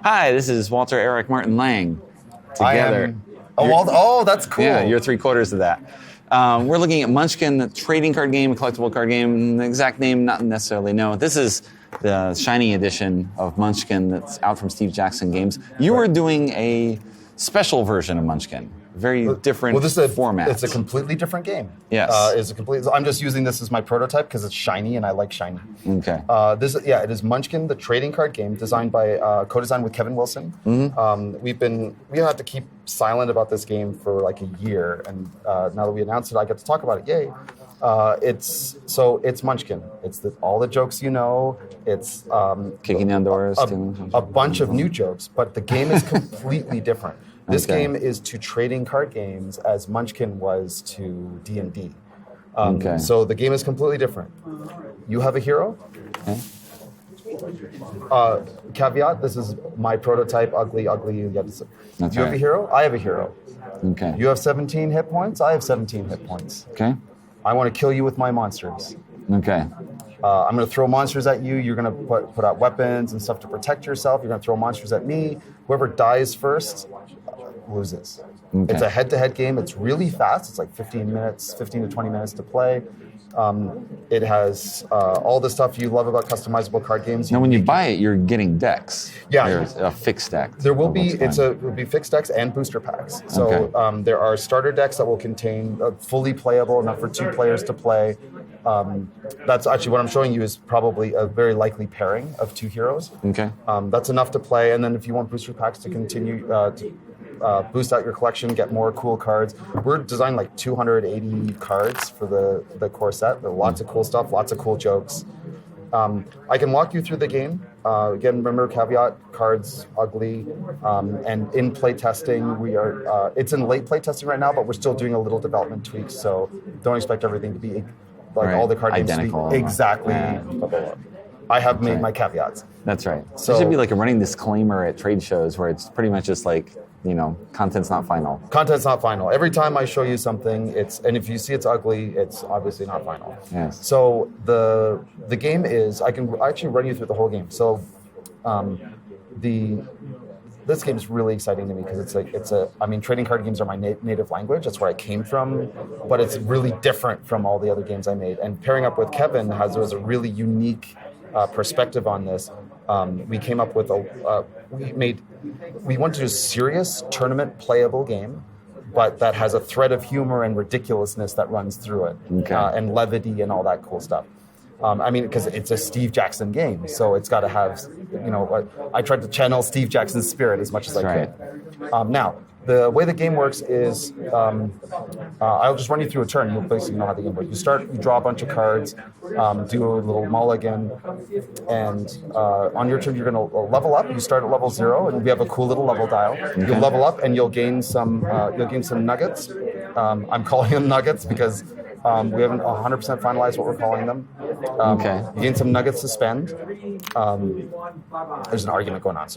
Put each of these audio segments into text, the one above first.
Hi, this is Walter Eric Martin Lang. Together. That's cool. Yeah, you're 3/4 of that. We're looking at Munchkin, the trading card game, a collectible card game. The exact name, not necessarily know. This is the shiny edition of Munchkin that's out from Steve Jackson Games. You were doing a special version of Munchkin. Very different format. It's a completely different game. Yes. I'm just using this as my prototype because it's shiny and I like shiny. Okay. It is Munchkin, the trading card game, designed by co-designed with Kevin Wilson. Mm-hmm. We had to keep silent about this game for like a year, and now that we announced it, I get to talk about it. Yay! It's Munchkin. It's all the jokes you know. It's kicking down doors. A bunch of new jokes, but the game is completely different. This game is to trading card games as Munchkin was to D&D. So the game is completely different. You have a hero. Okay. Caveat, this is my prototype, ugly. You have a hero? I have a hero. Okay. You have 17 hit points? I have 17 hit points. Okay. I want to kill you with my monsters. Okay. I'm going to throw monsters at you. You're going to put out weapons and stuff to protect yourself. You're going to throw monsters at me. Whoever dies first loses. Okay. It's a head-to-head game. It's really fast. It's like 15 to 20 minutes to play. It has all the stuff you love about customizable card games. Now, when you buy it, you're getting decks. Yeah. There's a fixed deck. There will be. It will be fixed decks and booster packs. So there are starter decks that will contain fully playable, enough for 2 players to play. That's actually what I'm showing you is probably a very likely pairing of 2 heroes. Okay. That's enough to play, and then if you want booster packs to continue to boost out your collection, get more cool cards. We're designing like 280 cards for the core set. There are lots of cool stuff, lots of cool jokes. I can walk you through the game. Again, remember caveat: cards ugly, and in play testing we are. It's in late play testing right now, but we're still doing a little development tweaks. So don't expect everything to be like all the card games to be exactly. I have made my caveats. That's right. So there should be like a running disclaimer at trade shows where it's pretty much just like, content's not final. Content's not final. Every time I show you something, and if you see it's ugly, it's obviously not final. Yes. So the game is, I can actually run you through the whole game. So this game is really exciting to me because trading card games are my native language. That's where I came from, but it's really different from all the other games I made. And pairing up with Kevin was a really unique perspective on this. We came up with we wanted to do a serious tournament playable game, but that has a thread of humor and ridiculousness that runs through it, and levity and all that cool stuff. Because it's a Steve Jackson game, so it's got to have, I tried to channel Steve Jackson's spirit as much as I could. Now, the way the game works is, I'll just run you through a turn. You'll basically know how the game works. You draw a bunch of cards, do a little mulligan, and on your turn you're going to level up. You start at level 0, and we have a cool little level dial. You'll level up, and you'll gain some nuggets. I'm calling them nuggets because we haven't 100% finalized what we're calling them. You gain some nuggets to spend. There's an argument going on,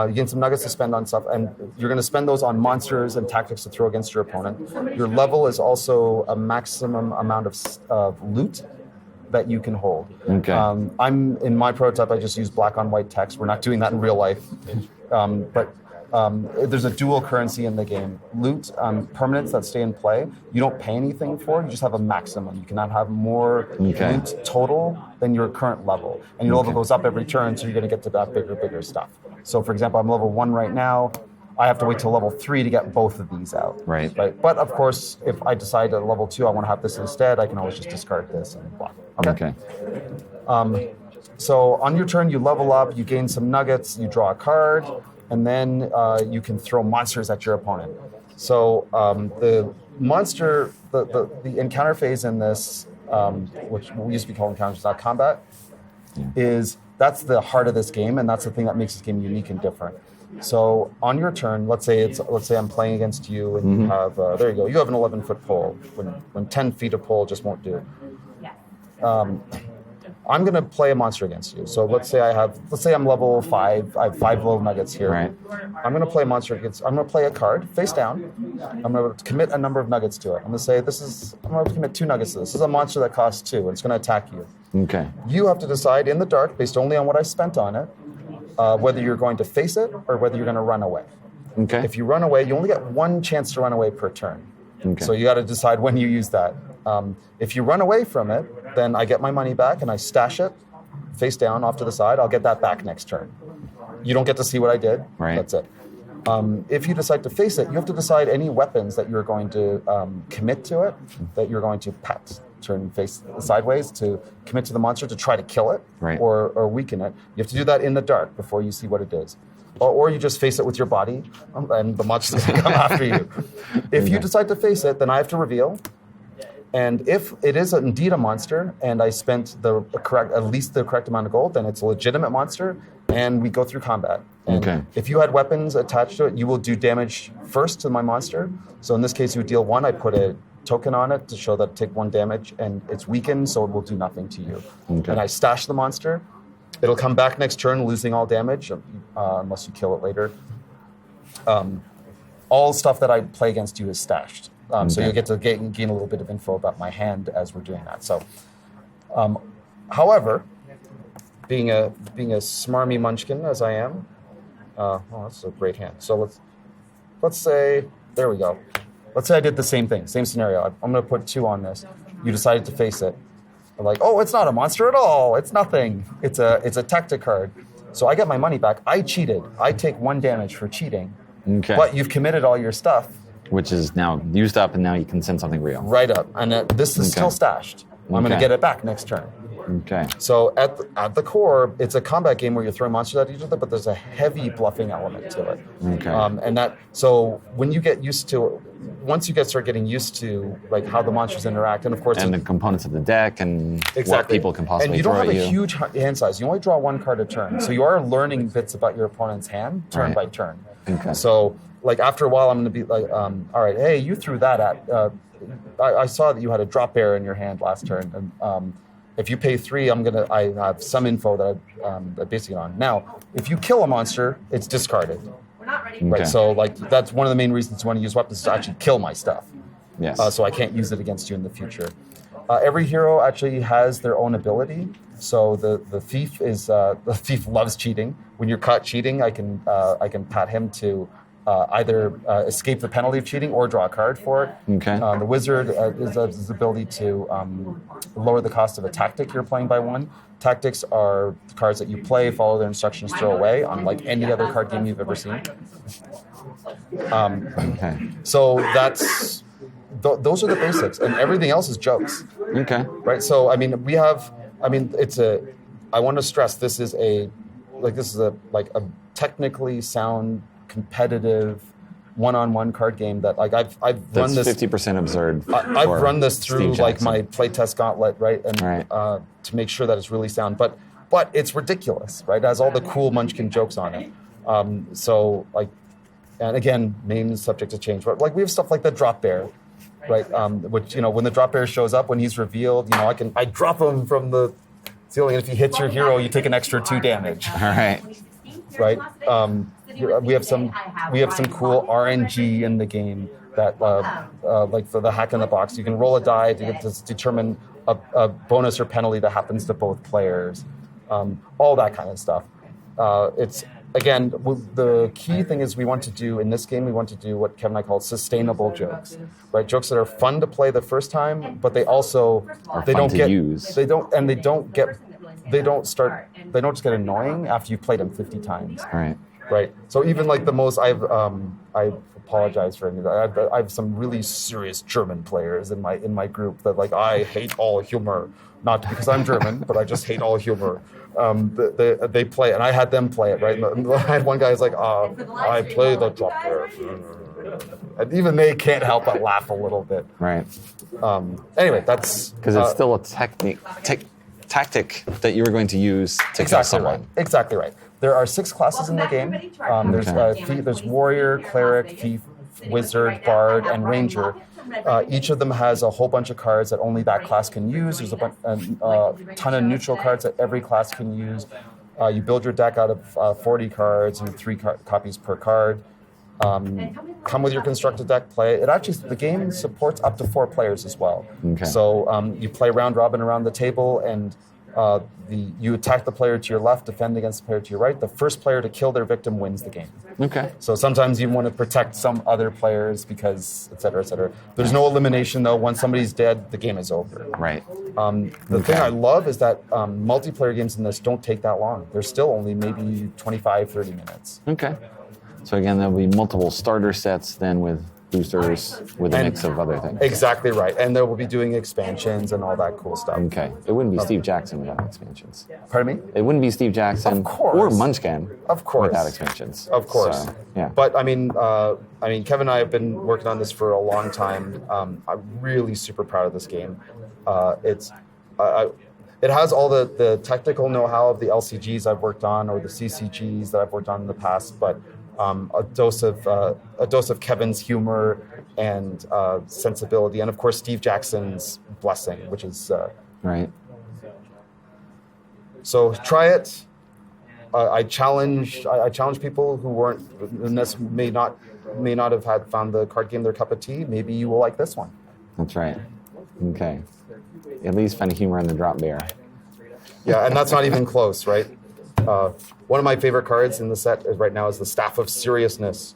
you gain some nuggets to spend on stuff, and you're going to spend those on monsters and tactics to throw against your opponent. Your level is also a maximum amount of loot that you can hold. Okay. I'm in my prototype. I just use black on white text. We're not doing that in real life, but. There's a dual currency in the game. Loot, permanents that stay in play, you don't pay anything for, you just have a maximum. You cannot have more loot total than your current level. And your level goes up every turn, so you're going to get to that bigger stuff. So for example, I'm level 1 right now. I have to wait till level 3 to get both of these out. Right. But of course, if I decide at level 2 I want to have this instead, I can always just discard this and blah. Okay. So on your turn, you level up, you gain some nuggets, you draw a card, and then you can throw monsters at your opponent. So the monster, the encounter phase in this, which we used to be called encounters, not combat, that's the heart of this game, and that's the thing that makes this game unique and different. So on your turn, let's say I'm playing against you, and you have there you go. You have an 11-foot pole when 10 feet of pole just won't do. I'm going to play a monster against you. So let's say I'm level 5. I have 5 little nuggets here. Right. I'm going to play a monster against. I'm going to play a card face down. I'm going to commit a number of nuggets to it. I'm going to say I'm going to commit 2 nuggets to this. This is a monster that costs 2, and it's going to attack you. Okay. You have to decide in the dark, based only on what I spent on it, whether you're going to face it or whether you're going to run away. Okay. If you run away, you only get one chance to run away per turn. Okay. So you got to decide when you use that. If you run away from it, then I get my money back and I stash it face down off to the side. I'll get that back next turn. You don't get to see what I did. Right. That's it. If you decide to face it, you have to decide any weapons that you're going to commit to it, that you're going to turn face sideways to commit to the monster to try to kill it Right. or weaken it. You have to do that in the dark before you see what it is. Or you just face it with your body, and the monster's going to come after you. If you decide to face it, then I have to reveal. And if it is indeed a monster, and I spent at least the correct amount of gold, then it's a legitimate monster, and we go through combat. And Okay. if you had weapons attached to it, you will do damage first to my monster. So in this case, you would deal 1. I put a token on it to show that take 1 damage, and it's weakened, so it will do nothing to you. Okay. And I stash the monster. It'll come back next turn, losing all damage, unless you kill it later. All stuff that I play against you is stashed. So you'll get to gain a little bit of info about my hand as we're doing that. So, however, being a smarmy munchkin as I am, that's a great hand. So let's say, there we go. Let's say I did the same thing, same scenario. I'm going to put 2 on this. You decided to face it. I'm like, oh, it's not a monster at all. It's nothing. It's a tactic card. So I get my money back. I cheated. I take 1 damage for cheating. Okay. But you've committed all your stuff. Which is now used up, and now you can send something real. Right up. And this is still stashed. I'm going to get it back next turn. Okay. So at the core, it's a combat game where you're throwing monsters at each other, but there's a heavy bluffing element to it. Okay. So when you get used to, once you start getting used to like how the monsters interact, and of course, And the components of the deck and what people can possibly and you don't throw have at a you. huge hand size. You only draw 1 card a turn, so you are learning bits about your opponent's hand turn by turn. Okay. So like after a while, I'm going to be like, all right, hey, you threw that at. I saw that you had a drop bear in your hand last turn, and if you pay 3, I have some info that I'm basing it on. Now, if you kill a monster, it's discarded. We're not ready. Okay. Right, so like that's one of the main reasons you want to use weapons is to actually kill my stuff. Yes. So I can't use it against you in the future. Every hero actually has their own ability. So the thief loves cheating. When you're caught cheating, I can pat him to either escape the penalty of cheating or draw a card for it. Okay. The wizard has his ability to lower the cost of a tactic you're playing by 1. Tactics are the cards that you play, follow their instructions, throw away, unlike any other card game you've ever seen. Okay. So that's those are the basics, and everything else is jokes. Okay. Right. So I mean, I want to stress this is a technically sound, competitive, one-on-one card game that like I've run That's this 50% absurd. I've run this through Steve like Jackson. my playtest gauntlet, right, and Right. To make sure that it's really sound. But it's ridiculous, right? It has all the cool Munchkin jokes on it. So like, and again, names subject to change. But like we have stuff like the drop bear, right? Which when the drop bear shows up, when he's revealed, I drop him from the ceiling. And if he hits your hero, you take an extra 2 damage. All right. Right. We have some cool RNG in the game that like for the hack in the box, you can roll a die to determine a bonus or penalty that happens to both players. All that kind of stuff. It's again the key thing is we want to do in this game. We want to do what Kevin and I call sustainable jokes, right? Jokes that are fun to play the first time, but they also they fun don't to get use. they don't just get annoying after you've played them 50 times. All right. Right. So even like the most, I apologize for any. I have some really serious German players in my group that like I hate all humor, not because I'm German, but I just hate all humor. They play, and I had them play it. Right. And I had one guy who's like, I play the drop bear, and even they can't help but laugh a little bit. Right. Anyway, that's Because it's still a tactic that you were going to use to kill someone. Right. Exactly right. There are 6 classes in the game. There's warrior, cleric, thief, wizard, bard, and ranger. Each of them has a whole bunch of cards that only that class can use. There's a ton of neutral cards that every class can use. You build your deck out of 40 cards and 3 copies per card. Come with your constructed deck, play it. The game supports up to 4 players as well. Okay. So you play round robin around the table, and You attack the player to your left, defend against the player to your right. The first player to kill their victim wins the game. Okay. So sometimes you want to protect some other players because, et cetera, et cetera. There's no elimination, though. Once somebody's dead, the game is over. Right. The thing I love is that multiplayer games in this don't take that long. They're still only maybe 25, 30 minutes. Okay. So again, there'll be multiple starter sets then with boosters with a mix of other things. Exactly right. And they will be doing expansions and all that cool stuff. Okay. It wouldn't be Steve Jackson without expansions. Pardon me? It wouldn't be Steve Jackson Of course. or Munchkin Of course. without expansions. Of course. So, yeah. But I mean, Kevin and I have been working on this for a long time. I'm really super proud of this game. It has all the technical know-how of the LCGs I've worked on or the CCGs that I've worked on in the past, but a dose of Kevin's humor and sensibility, and of course Steve Jackson's blessing, which is right. So try it. I challenge people who may not have found the card game their cup of tea. Maybe you will like this one. That's right. Okay. At least find humor in the drop bear. Yeah, and that's not even close, right? One of my favorite cards in the set right now is the Staff of Seriousness.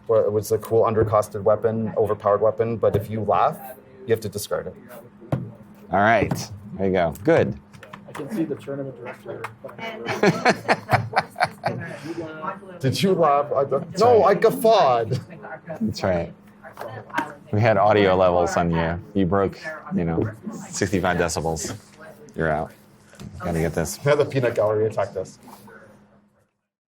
Where it was a cool undercosted weapon, overpowered weapon, but if you laugh, you have to discard it. All right. There you go. Good. I can see the tournament director. Did you laugh? No, I guffawed. That's right. We had audio levels on you. You broke, 65 decibels. You're out. Got to get this. The peanut gallery attacked us.